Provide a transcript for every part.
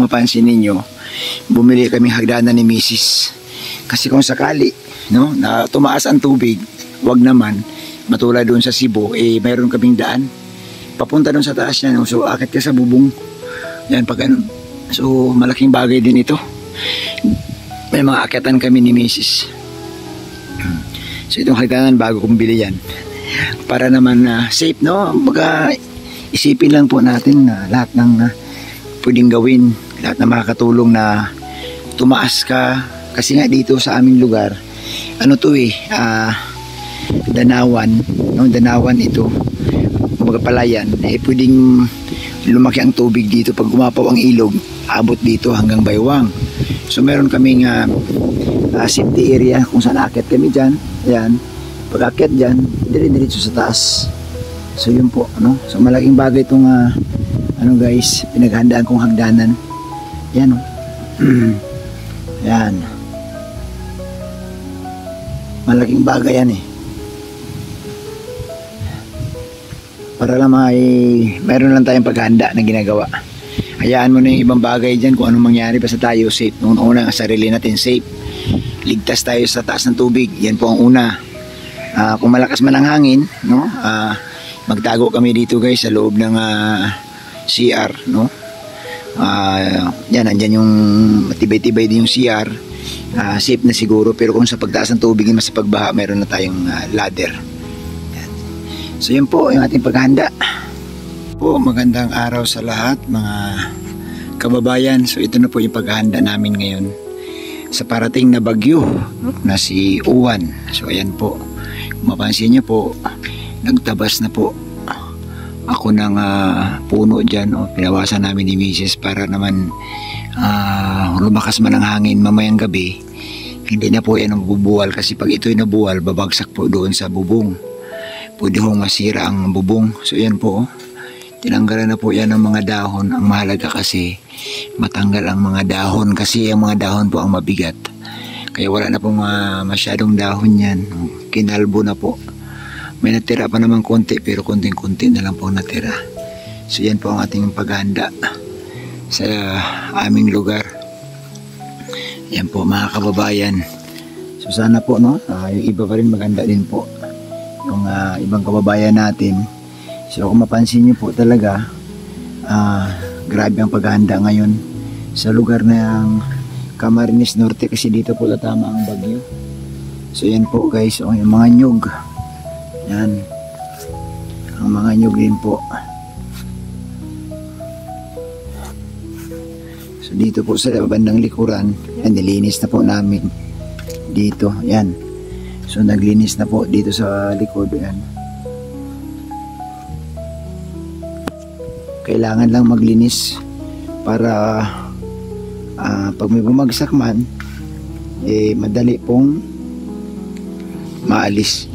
kung mapansin ninyo, bumili kami hagdanan ni Mrs. Kasi kung sakali, no, na tumaas ang tubig, wag naman, matulad doon sa Cebu, mayroon kaming daan. Papunta doon sa taas niya, no? So akit ka sa bubong. Yan, pag ano. So malaking bagay din ito. May mga akyatan kami ni Mrs. So itong hagdanan, bago kong bili yan. Para naman safe, no? Baga, isipin lang po natin na lahat ng pwedeng gawin, lahat na makakatulong na tumaas ka. Kasi nga dito sa aming lugar, ano to danawan, no? Danawan ito, mga palayan, pwedeng lumaki ang tubig dito. Pag gumapaw ang ilog, abot dito hanggang Baywang. So meron kaming safety area kung saan akit kami dyan. Ayan, pag akit dyan, dire-diretso sa taas. So yun po, ano? So malaking bagay itong guys, pinaghandaan kong hagdanan. Yan, oh. Yan. Malaking bagay yan para lang mayroon lang tayong paghanda na ginagawa. Hayaan mo na yung ibang bagay dyan, kung anong mangyari, basta tayo safe. Noong una, ang sarili natin safe. Ligtas tayo sa taas ng tubig, yan po ang una. Kung malakas man ang hangin, no, magtago kami dito guys sa loob ng CR, no. Yan, nandyan yung matibay-tibay din yung CR. Safe na siguro, pero kung sa pagtaas ng tubig mas sa pagbaha, meron na tayong ladder. Yan. So yun po yung ating paghanda po. Magandang araw sa lahat mga kababayan. So ito na po yung paghahanda namin ngayon sa parating na bagyo na si Uwan. So ayan po, kung mapansin nyo po, nagtabas na po ako ng puno dyan, pinawasan namin ni Mrs. para naman lumakas man ang hangin mamayang gabi, hindi na po yan ang bubuwal. Kasi pag ito'y nabuwal, babagsak po doon sa bubong, pwede hong masira ang bubong. So yan po, tinanggalan na po yan ng mga dahon. Ang mahalaga kasi matanggal ang mga dahon, kasi ang mga dahon po ang mabigat. Kaya wala na pong masyadong dahon yan, kinalbo na po. May natira pa naman konti, pero konting-konti na lang po natira. So yan po ang ating paghahanda sa aming lugar. Yan po mga kababayan. So sana po, no, yung iba pa rin maganda din po yung ibang kababayan natin. So kung mapansin nyo po talaga, grabe ang paghahanda ngayon sa lugar ng Camarines Norte, kasi dito po tatama ang bagyo. So yan po guys, yung mga nyug. Yan, ang mga nyug din po. So dito po sa bandang likuran, yan, nilinis na po namin dito. Yan, so naglinis na po dito sa likod. Yan, kailangan lang maglinis para pag may bumagsak man, madali pong maalis.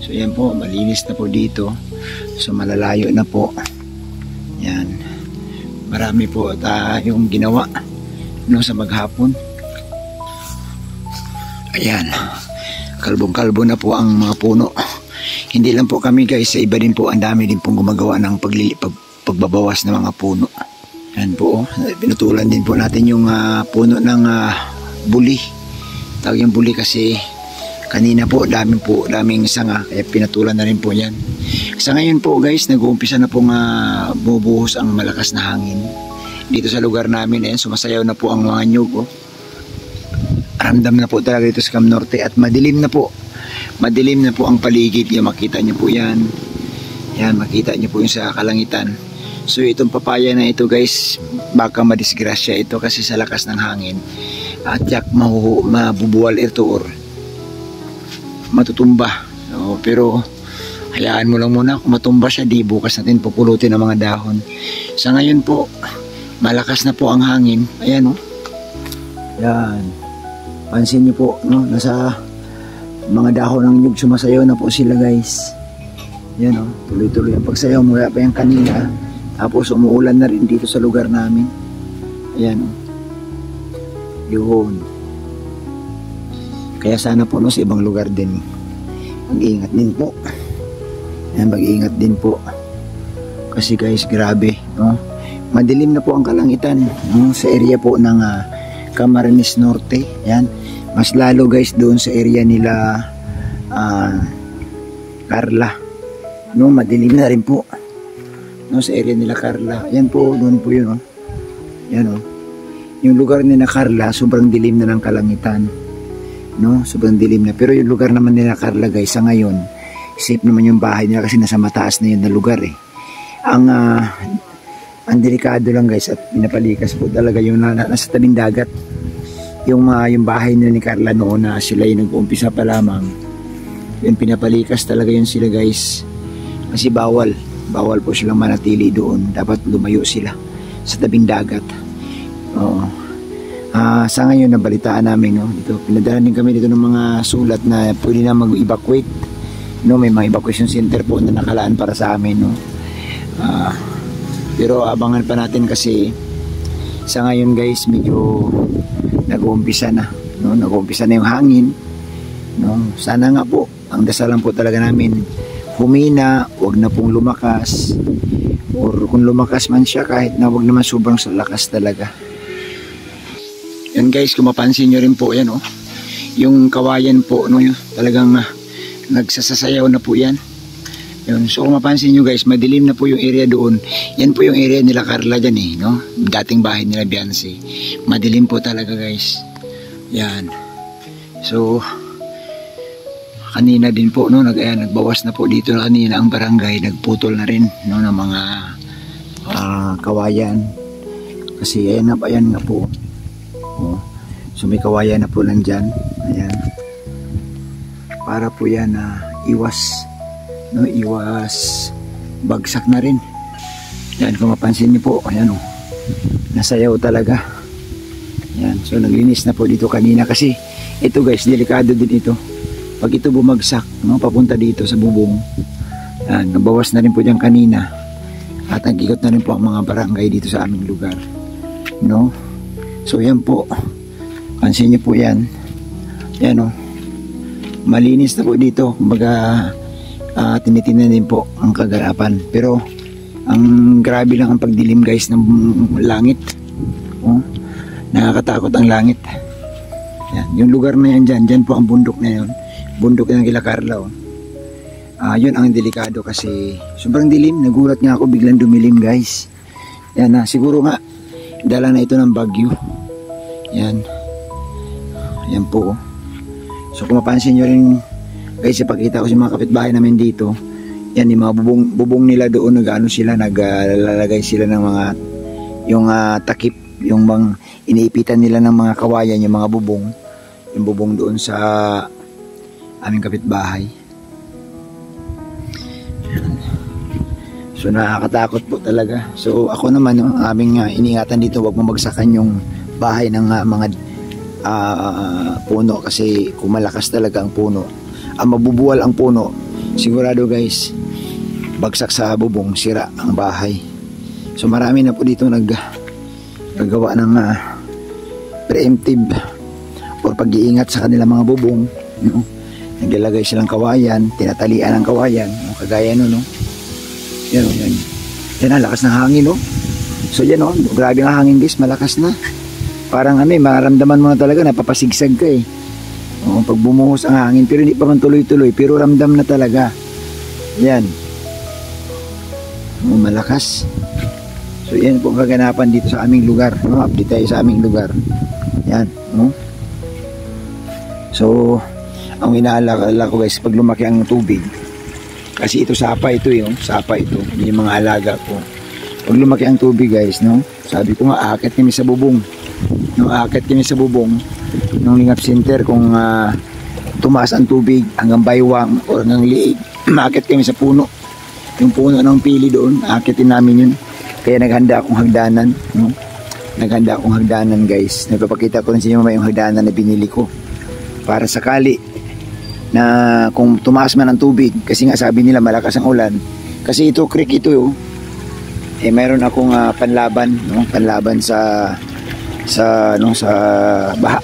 So yan po, malinis na po dito. So malalayo na po. Yan, marami po tayong ginawa, no, sa maghapon. Ayan, kalbong-kalbo na po ang mga puno. Hindi lang po kami guys, sa iba din po, ang dami din pong gumagawa ng pagbabawas ng mga puno. Yan po, pinutulan din po natin yung puno ng buli. Tawag yung buli kasi kanina po daming sanga, kaya pinatulan na rin po yan. Sa ngayon po guys, nag-uumpisa na pong bubuhos ang malakas na hangin dito sa lugar namin. Sumasayaw na po ang mga nyug. Ramdam na po talaga dito sa Cam Norte, at madilim na po. Madilim na po ang paligid. Yan, makita nyo po yan. Yan, makita nyo po yung sa kalangitan. So itong papaya na ito guys, baka madisgrasya ito kasi sa lakas ng hangin. At yak mabubuwal ito or matutumba. So, pero hayaan mo lang muna, kung matumba siya, di bukas natin pupulutin ang mga dahon. Sa ngayon po, malakas na po ang hangin. Ayan, oh. Yan, pansin nyo po, no? Nasa mga dahon ng nyug, sumasayaw na po sila guys. Yan, oh, tuloy-tuloy ang pagsayaw. Mula pa yung kanina, tapos umuulan na rin dito sa lugar namin. Ayan, oh. Yun. Kaya sana po, no, sa ibang lugar din, mag-iingat din po. Ayan, mag-iingat din po. Kasi guys, grabe, no? madilim na po ang kalangitan, no? Sa area po ng Camarines Norte. Yan, mas lalo guys doon sa area nila Carla, no? Madilim na rin po, no? Sa area nila Carla. Yan po, doon po yun, oh. Yan, oh. Yung lugar nila Carla, sobrang dilim na ng kalangitan, no? Sobrang dilim na. Pero yung lugar naman nila Carla guys, sa ngayon safe naman yung bahay nila kasi nasa mataas na yun na lugar eh. Ang delikado lang guys at pinapalikas po talaga yung nasa tabing dagat. Yung bahay nila ni Carla noon na sila yung nag-uumpisa pa lamang, yun pinapalikas talaga yun sila guys. Kasi bawal po silang manatili doon. Dapat lumayo sila sa tabing dagat. Oo. Sa ngayon nabalitaan namin, no, dito pinadala din kami dito ng mga sulat na pwede na mag-evacuate, no, may mga evacuation center po na nakalaan para sa amin, no. Pero abangan pa natin kasi sa ngayon guys medyo nag-uumpisa na, no, nag-uumpisa na yung hangin, no. Sana nga po, ang dasalan po talaga namin humina, wag na pong lumakas, or kung lumakas man siya kahit na wag naman sobrang lakas talaga. Yan guys, kung mapansin nyo rin po yan, oh, yung kawayan po, no, talagang nagsasasayaw na po yan. Yun. So kung mapansin nyo guys, madilim na po yung area doon. Yan po yung area nila Carla dyan eh, no? Dating bahay nila Beyonce. Madilim po talaga guys. Yan. So kanina din po, no, nagbawas na po dito na kanina ang barangay, nagputol na rin, no, ng mga kawayan. Kasi ayan nga po. Oh. So may kawayan na po nandyan. Ayan. Para po yan iwas, no, iwas bagsak na rin. Yan, kung mapansin niyo po, ayan, oh, nasayaw talaga. Yan, so naglinis na po dito kanina kasi ito guys, delikado din ito. Pag ito bumagsak, no, papunta dito sa bubong, yan, nabawas na rin po dyan kanina at nag-ikot na rin po ang mga barangay dito sa aming lugar, no. So yan po, pansin niyo po yan. Yan, oh, malinis na po dito, kumbaga tinitingnan din po ang kagarapan. Pero ang grabe lang ang pagdilim guys ng langit, oh, nakakatakot ang langit. Yan, yung lugar na yan dyan po ang bundok na yun, bundok ng kila Carla, oh. Yun ang delikado kasi sobrang dilim. Nagulat nga ako, biglang dumilim guys. Yan, siguro nga dala na ito ng bagyo. Yan, yan po, oh. So kung mapansin nyo rin guys, ipakita ko sa mga kapitbahay namin dito, yan yung mga bubong nila doon, naglalagay sila ng mga yung takip, yung iniipitan nila ng mga kawayan, yung mga bubong, yung bubong doon sa aming kapitbahay. So nakakatakot po talaga. So ako naman, no, aming iningatan dito, wag mamagsakan yung bahay ng mga puno kasi kung malakas talaga ang puno, mabubuwal ang puno, sigurado guys, bagsak sa bubong, sira ang bahay. So marami na po dito naggawa ng preemptive or pag-iingat sa kanilang mga bubong, no? Naglalagay silang kawayan, tinatalian ng kawayan, no? Kagaya no, no? Yan, yan. Yan ang lakas ng hangin, no? So yan, no? Grabe ang hangin guys, malakas na. Parang maramdaman mo na talaga, napapasigsag ka eh. O, pag bumuhos ang hangin, pero hindi pa man tuloy-tuloy, pero ramdam na talaga. Yan. O, malakas. So yan po ang kaganapan dito sa aming lugar, no? Update tayo sa aming lugar. Yan, no? So ang inaalala ko guys, pag lumaki ang tubig, kasi ito sapa ito, yung sapa ito, yung mga alaga ko. Pag lumaki ang tubig guys, no? Sabi ko nga, aakit kami sa bubong. No, aakit kami sa bubong ng Lingap Center kung tumaas ang tubig hanggang baywang o hanggang liig. Maakit kami sa puno. Yung puno ng pili doon, aakitin namin yun. Kaya naghanda akong hagdanan, no? Naghanda akong hagdanan guys. Nagpapakita ko rin sa inyo mamaya yung hagdanan na binili ko. Para sakali na kung tumaas man ang tubig, kasi nga sabi nila malakas ang ulan. Kasi ito, creek ito, oh. Mayroon akong panlaban, no? Panlaban sa baha.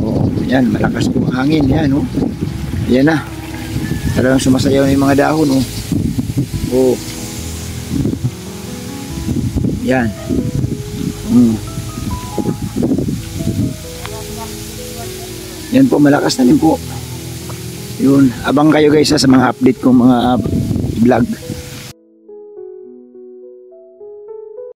Oh, yan, malakas po ang hangin, yan, oh. Yan na. Talagang sumasayaw na yung mga dahon, oh. Oh. Yan. Mm. Yan po, malakas na din po. Yun, abang kayo guys sa mga update kong mga vlog.